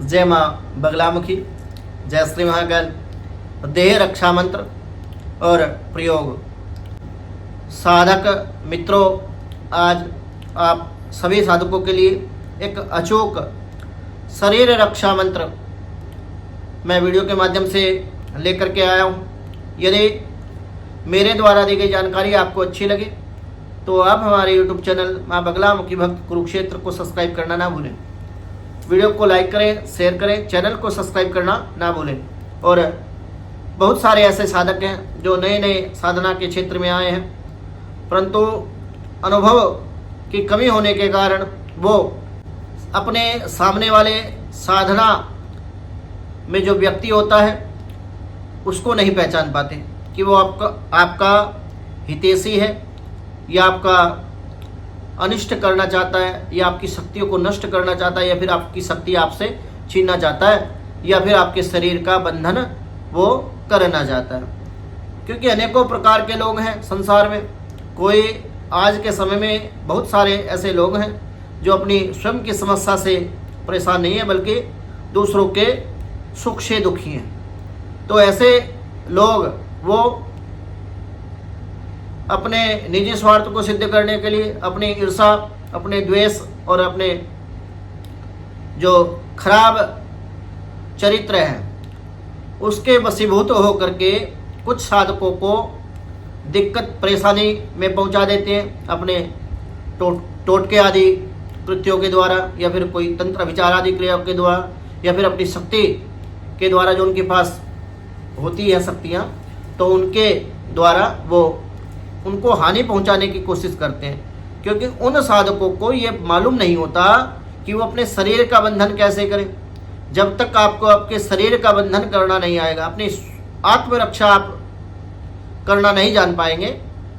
जय माँ बगलामुखी, जय श्री महाकाल। देह रक्षा मंत्र और प्रयोग। साधक मित्रों, आज आप सभी साधकों के लिए एक अचूक शरीर रक्षा मंत्र मैं वीडियो के माध्यम से लेकर के आया हूँ। यदि मेरे द्वारा दी गई जानकारी आपको अच्छी लगे तो आप हमारे YouTube चैनल माँ बगलामुखी भक्त कुरुक्षेत्र को सब्सक्राइब करना ना भूलें। वीडियो को लाइक करें, शेयर करें, चैनल को सब्सक्राइब करना ना भूलें। और बहुत सारे ऐसे साधक हैं जो नए नए साधना के क्षेत्र में आए हैं, परंतु अनुभव की कमी होने के कारण वो अपने सामने वाले साधना में जो व्यक्ति होता है उसको नहीं पहचान पाते कि वो आपका हितैषी है या आपका अनिष्ट करना चाहता है, या आपकी शक्तियों को नष्ट करना चाहता है, या फिर आपकी शक्ति आपसे छीनना चाहता है, या फिर आपके शरीर का बंधन वो करना चाहता है। क्योंकि अनेकों प्रकार के लोग हैं संसार में। कोई आज के समय में बहुत सारे ऐसे लोग हैं जो अपनी स्वयं की समस्या से परेशान नहीं है, बल्कि दूसरों के सुख से दुखी हैं। तो ऐसे लोग वो अपने निजी स्वार्थ को सिद्ध करने के लिए अपनी ईर्षा, अपने द्वेष और अपने जो खराब चरित्र है उसके वशीभूत होकर के कुछ साधकों को दिक्कत परेशानी में पहुंचा देते हैं अपने टोटके आदि कृत्यों के द्वारा, या फिर कोई तंत्र विचार आदि क्रियाओं के द्वारा, या फिर अपनी शक्ति के द्वारा जो उनके पास होती है शक्तियाँ, तो उनके द्वारा वो उनको हानि पहुंचाने की कोशिश करते हैं। क्योंकि उन साधकों को ये मालूम नहीं होता कि वो अपने शरीर का बंधन कैसे करें। जब तक आपको आपके शरीर का बंधन करना नहीं आएगा, अपनी आत्मरक्षा आप करना नहीं जान पाएंगे,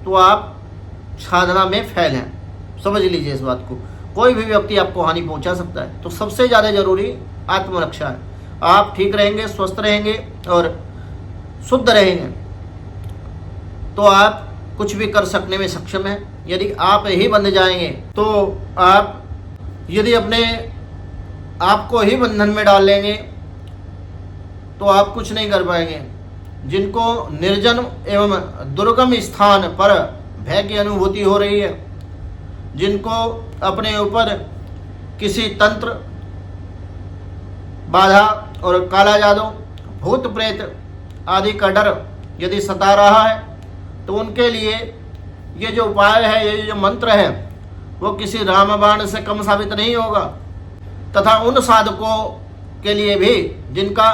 तो आप साधना में फेल हैं। समझ लीजिए इस बात को। कोई भी व्यक्ति आपको हानि पहुंचा सकता है। तो सबसे ज़्यादा जरूरी आत्मरक्षा है। आप ठीक रहेंगे, स्वस्थ रहेंगे और शुद्ध रहेंगे तो आप कुछ भी कर सकने में सक्षम है। यदि आप ही बंध जाएंगे तो आप यदि अपने आप को ही बंधन में डाल लेंगे तो आप कुछ नहीं कर पाएंगे। जिनको निर्जन एवं दुर्गम स्थान पर भय की अनुभूति हो रही है, जिनको अपने ऊपर किसी तंत्र, बाधा और काला जादू, भूत प्रेत आदि का डर यदि सता रहा है, तो उनके लिए ये जो उपाय है, ये जो मंत्र है, वो किसी रामबाण से कम साबित नहीं होगा। तथा उन साधकों के लिए भी जिनका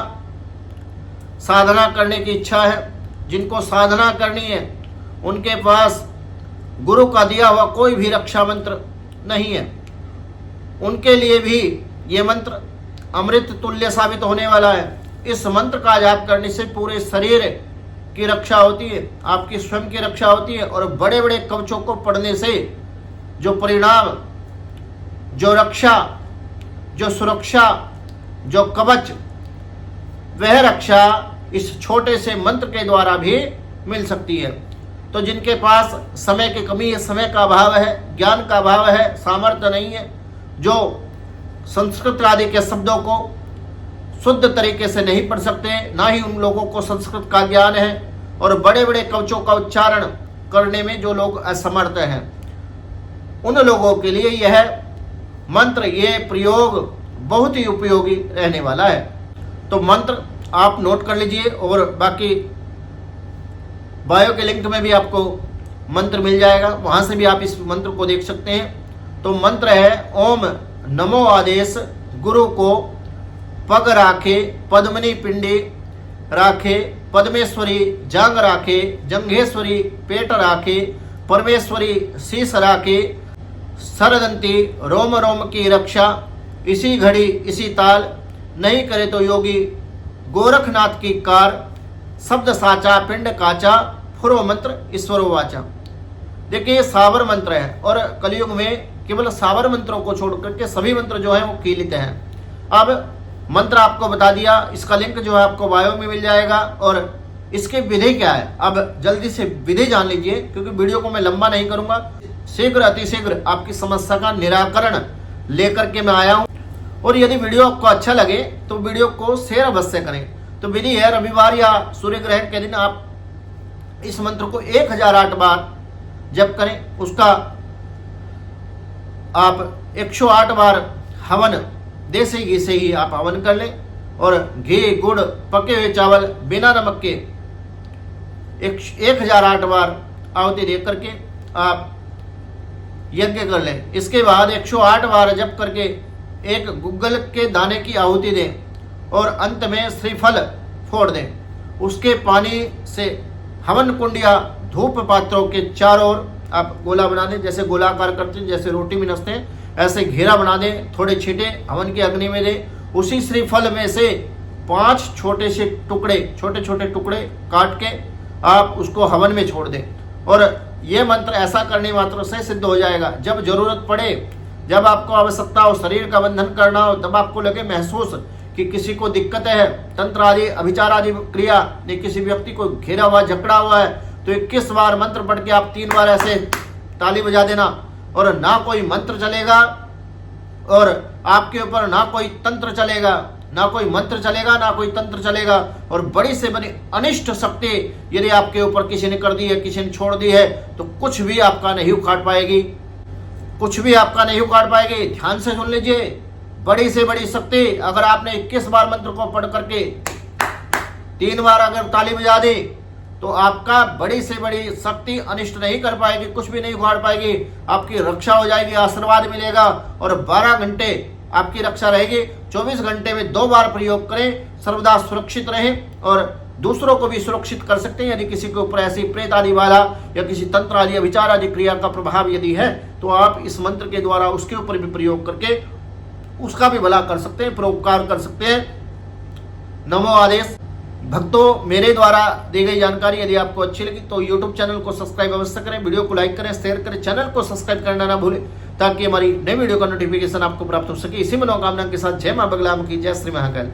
साधना करने की इच्छा है, जिनको साधना करनी है, उनके पास गुरु का दिया हुआ कोई भी रक्षा मंत्र नहीं है, उनके लिए भी ये मंत्र अमृत तुल्य साबित होने वाला है। इस मंत्र का जाप करने से पूरे शरीर की रक्षा होती है, आपकी स्वयं की रक्षा होती है, और बड़े बड़े कवचों को पढ़ने से जो परिणाम, जो रक्षा, जो सुरक्षा, जो कवच, वह रक्षा इस छोटे से मंत्र के द्वारा भी मिल सकती है। तो जिनके पास समय की कमी है, समय का अभाव है, ज्ञान का अभाव है, सामर्थ्य नहीं है, जो संस्कृत आदि के शब्दों को शुद्ध तरीके से नहीं पढ़ सकते, ना ही उन लोगों को संस्कृत का ज्ञान है, और बड़े बड़े कवचों का उच्चारण करने में जो लोग असमर्थ हैं, उन लोगों के लिए यह मंत्र, ये प्रयोग बहुत ही उपयोगी रहने वाला है। तो मंत्र आप नोट कर लीजिए, और बाकी बायो के लिंक में भी आपको मंत्र मिल जाएगा, वहाँ से भी आप इस मंत्र को देख सकते हैं। तो मंत्र है ओम नमो आदेश गुरु को पग राखे, पद्मनी पिंडी राखे, पद्मेश्वरी जांग राखे, जंघेश्वरी पेट राखे, परमेश्वरी शीश राखे, सरदंती रोम रोम की रक्षा, इसी घड़ी इसी ताल, नहीं करे तो योगी गोरखनाथ की कार, शब्द साचा पिंड काचा, फुरो मंत्र ईश्वरो वाचा। देखिए ये सावर मंत्र है, और कलयुग में केवल सावर मंत्रों को छोड़ करके सभी मंत्र जो है वो कीलित हैं। अब मंत्र आपको बता दिया, इसका लिंक जो है आपको बायो में मिल जाएगा, और इसकी विधि क्या है अब जल्दी से विधि जान लीजिए, क्योंकि वीडियो को मैं लंबा नहीं करूंगा। शीघ्र अतिशीघ्र आपकी समस्या का निराकरण लेकर के मैं आया हूँ। और यदि वीडियो आपको अच्छा लगे तो वीडियो को शेयर अवश्य करें। तो विधि है, रविवार या सूर्य ग्रहण के दिन आप इस मंत्र को 1008 बार जप करें। उसका आप 108 बार हवन देसी घी से ही आप हवन कर लें, और घी गुड़ पके हुए चावल बिना नमक के 1008 बार आहुति दे करके आप यज्ञ कर लें। इसके बाद 108 बार जप करके एक गुग्गल के दाने की आहुति दें और अंत में श्रीफल फोड़ दें। उसके पानी से हवन कुंड या धूप पात्रों के चारों ओर आप गोला बना दें, जैसे गोलाकार करते हैं, जैसे रोटी में नसते हैं, ऐसे घेरा बना दें। थोड़े छींटे हवन की अग्नि में दें। उसी श्रीफल में से 5 छोटे छोटे टुकड़े काट के आप उसको हवन में छोड़ दें। और ये मंत्र ऐसा करने मात्र से सिद्ध हो जाएगा। जब जरूरत पड़े, जब आपको आवश्यकता हो, शरीर का बंधन करना हो, तब आपको लगे महसूस कि किसी को दिक्कत है, तंत्र आदि अभिचार आदि क्रिया ने किसी व्यक्ति को घेरा हुआ झगड़ा हुआ है, तो 21 बार मंत्र पढ़ के आप 3 बार ऐसे ताली बजा देना, और ना कोई मंत्र चलेगा और आपके ऊपर ना कोई तंत्र चलेगा, ना कोई मंत्र चलेगा, ना कोई तंत्र चलेगा। और बड़ी से बड़ी अनिष्ट शक्ति यदि आपके ऊपर किसी ने कर दी है, किसी ने छोड़ दी है, तो कुछ भी आपका नहीं उखाड़ पाएगी, कुछ भी आपका नहीं उखाड़ पाएगी। ध्यान से सुन लीजिए, बड़ी से बड़ी शक्ति अगर आपने 21 बार मंत्र को पढ़ करके 3 बार अगर ताली बजा दी, तो आपका बड़ी से बड़ी शक्ति अनिष्ट नहीं कर पाएगी, कुछ भी नहीं उखाड़ पाएगी। आपकी रक्षा हो जाएगी, आशीर्वाद मिलेगा, और 12 घंटे आपकी रक्षा रहेगी। 24 घंटे में 2 बार प्रयोग करें, सर्वदा सुरक्षित रहें और दूसरों को भी सुरक्षित कर सकते हैं। यदि किसी के ऊपर ऐसी प्रेत आदि वाला या किसी तंत्र आदि विचार आदि क्रिया का प्रभाव यदि है, तो आप इस मंत्र के द्वारा उसके ऊपर भी प्रयोग करके उसका भी भला कर सकते हैं, परोपकार कर सकते हैं। नमो आदेश। भक्तों, मेरे द्वारा दी गई जानकारी यदि आपको अच्छी लगी तो YouTube चैनल को सब्सक्राइब अवश्य करें, वीडियो को लाइक करें, शेयर करें, चैनल को सब्सक्राइब करना ना भूलें, ताकि हमारी नई वीडियो का नोटिफिकेशन आपको प्राप्त हो सके। इसी मनोकामना के साथ जय मां बगलामुखी, जय श्री महाकाल।